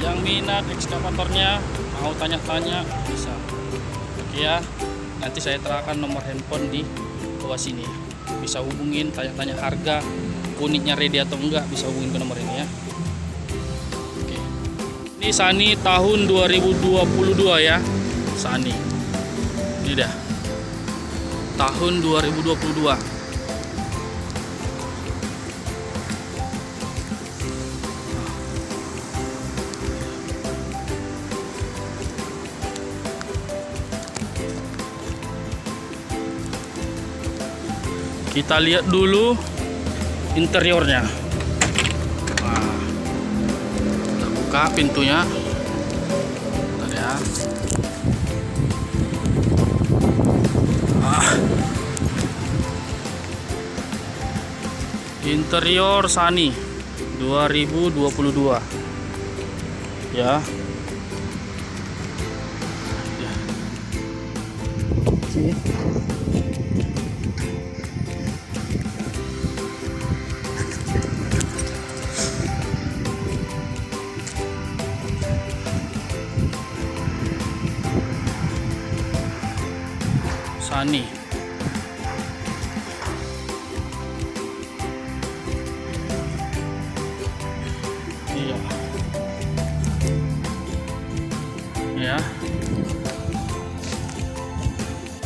Yang minat ekskavatornya mau tanya-tanya bisa. Oke ya, nanti saya terapkan nomor handphone di bawah sini. Bisa hubungin, tanya-tanya harga, unitnya ready atau enggak, bisa hubungin ke nomor ini ya. Oke. Ini SANY tahun 2022 ya. SANY. Ini dah. Tahun 2022. Kita lihat dulu interiornya. Nah, kita buka pintunya. Bentar ya. Interior SANY 2022. Ya. Oke. SANY